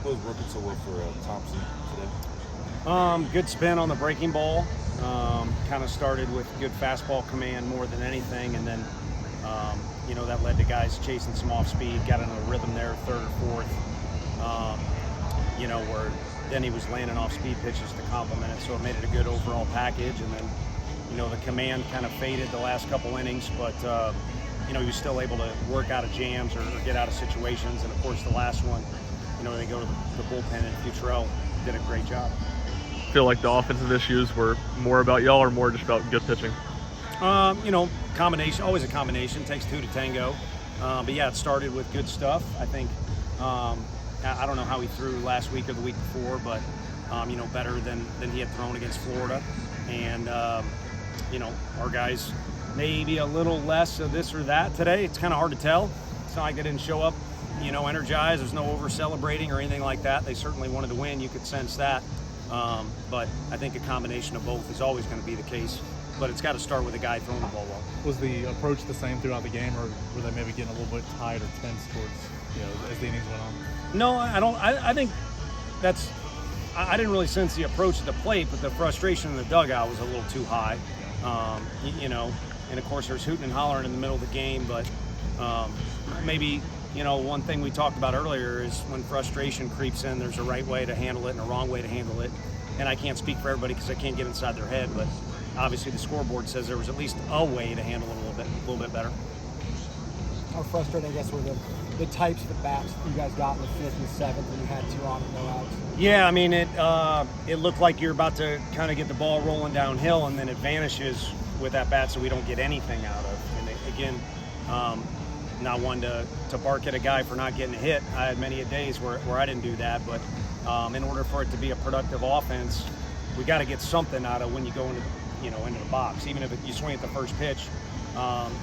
was working so well for Thompson today? Good spin on the breaking ball. Kind of started with good fastball command more than anything, and then that led to guys chasing some off speed. Got in a rhythm there, third or fourth. Where then he was landing off speed pitches to complement it, so it made it a good overall package. And then the command kind of faded the last couple innings, but he was still able to work out of jams or get out of situations. And of course, the last one, they go to the bullpen, and Futrell did a great job. Feel like the offensive issues were more about y'all or more just about good pitching? Combination, always a combination. Takes two to tango. But yeah, it started with good stuff. I think, I don't know how he threw last week or the week before, but, better than he had thrown against Florida. And, our guys maybe a little less of this or that today. It's kind of hard to tell. It's not like they didn't show up, energized. There's no over celebrating or anything like that. They certainly wanted to win. You could sense that. But I think a combination of both is always going to be the case. But it's got to start with a guy throwing the ball well. Was the approach the same throughout the game, or were they maybe getting a little bit tired or tense towards, as the innings went on? No, I don't. I think that's. I didn't really sense the approach at the plate, but the frustration in the dugout was a little too high. And of course there's hooting and hollering in the middle of the game, but maybe. One thing we talked about earlier is when frustration creeps in, there's a right way to handle it and a wrong way to handle it. And I can't speak for everybody because I can't get inside their head, but obviously the scoreboard says there was at least a way to handle it a little bit better. How frustrating, I guess, were the types of bats you guys got in the fifth and the seventh when you had two on and no outs? Yeah, I mean, it looked like you're about to kind of get the ball rolling downhill, and then it vanishes with that bat, so we don't get anything out of. And again, not one to bark at a guy for not getting a hit. I had many a days where I didn't do that, but in order for it to be a productive offense, we got to get something out of when you go into the box. Even if you swing at the first pitch,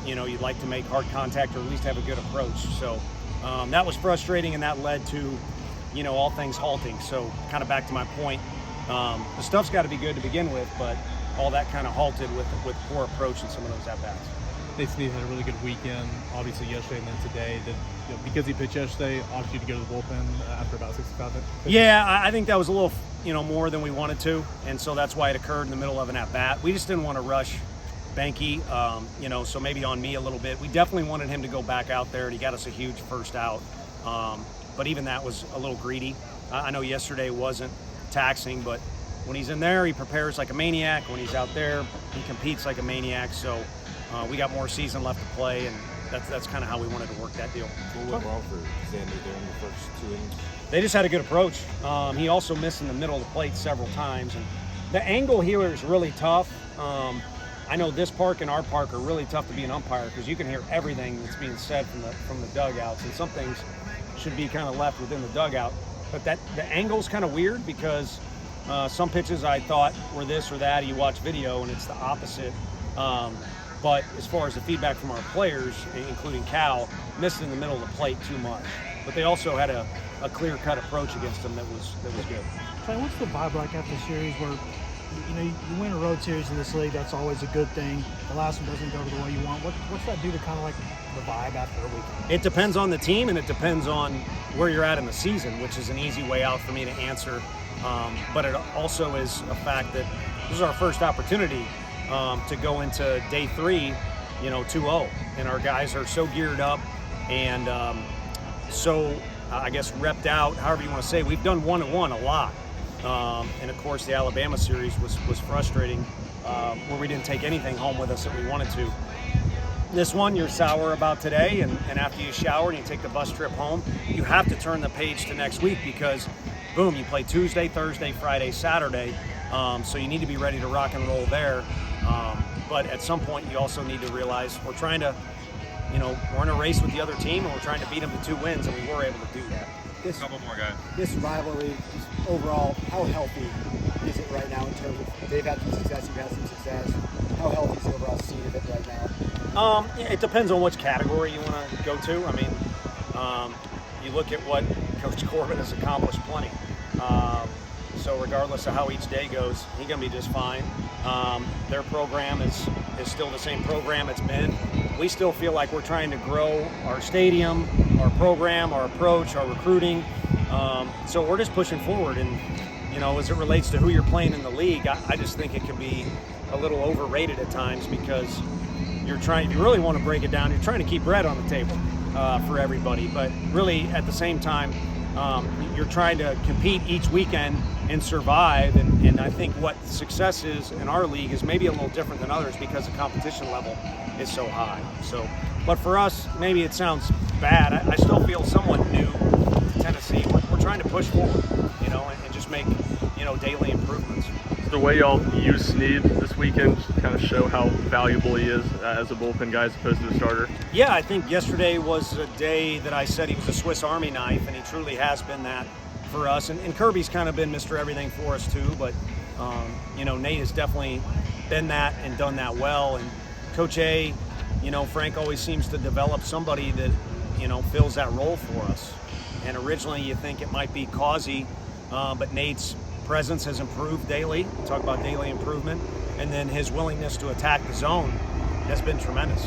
you'd like to make hard contact or at least have a good approach. So that was frustrating, and that led to all things halting. So kind of back to my point, the stuff's got to be good to begin with, but all that kind of halted with poor approach in some of those at-bats. Nate Snead had a really good weekend, obviously yesterday and then today. Because he pitched yesterday, opted you to go to the bullpen after about 65 minutes? Yeah, I think that was a little, more than we wanted to, and so that's why it occurred in the middle of an at-bat. We just didn't want to rush Benke, so maybe on me a little bit. We definitely wanted him to go back out there, and he got us a huge first out. But even that was a little greedy. I know yesterday wasn't taxing, but when he's in there, he prepares like a maniac. When he's out there, he competes like a maniac. So we got more season left to play, and that's kind of how we wanted to work that deal. What went wrong for Xander there in the first two innings? They just had a good approach. He also missed in the middle of the plate several times, and the angle here is really tough. I know this park and our park are really tough to be an umpire because you can hear everything that's being said from the dugouts, and some things should be kind of left within the dugout. But the angle's kind of weird because some pitches I thought were this or that. You watch video and it's the opposite. But as far as the feedback from our players, including Cal, missed in the middle of the plate too much. But they also had a clear-cut approach against them that was good. Trey, what's the vibe like after the series where you win a road series in this league? That's always a good thing. The last one doesn't go the way you want. What's that do to kind of like the vibe after a weekend? It depends on the team, and it depends on where you're at in the season, which is an easy way out for me to answer. But it also is a fact that this is our first opportunity to go into day 3, 2-0, and our guys are so geared up and so I guess repped out, however you want to say. We've done 1-1 a lot, and of course the Alabama series was frustrating, where we didn't take anything home with us that we wanted to. This one you're sour about today, and after you shower and you take the bus trip home, you have to turn the page to next week because boom, you play Tuesday, Thursday, Friday, Saturday, so you need to be ready to rock and roll there. But at some point, you also need to realize we're trying to, we're in a race with the other team, and we're trying to beat them to 2 wins, and we were able to do that. A couple more guys. This rivalry, just overall, how healthy is it right now in terms of they've had some success, you've had some success? How healthy is the overall scene of it right now? It depends on which category you want to go to. I mean, you look at what Coach Corbin has accomplished plenty. So regardless of how each day goes, he's going to be just fine. Their program is still the same program it's been. We still feel like we're trying to grow our stadium, our program, our approach, our recruiting. So we're just pushing forward. And, you know, as it relates to who you're playing in the league, I just think it can be a little overrated at times, because you really want to break it down, you're trying to keep bread on the table for everybody. But really, at the same time, you're trying to compete each weekend and survive. And I think what success is in our league is maybe a little different than others, because the competition level is so high. So, but for us, maybe it sounds bad. I still feel somewhat new to Tennessee. We're trying to push forward, you know, and just make, you know, daily improvements. The way y'all use Snead this weekend just to kind of show how valuable he is as a bullpen guy as opposed to a starter. Yeah, I think yesterday was a day that I said he was a Swiss Army knife, and he truly has been that for us. And Kirby's kind of been Mr. Everything for us too, but you know, Nate has definitely been that and done that well. And Coach A, you know, Frank always seems to develop somebody that, you know, fills that role for us. And originally you think it might be Causey, but Nate's presence has improved daily. Talk about daily improvement. And then his willingness to attack the zone has been tremendous.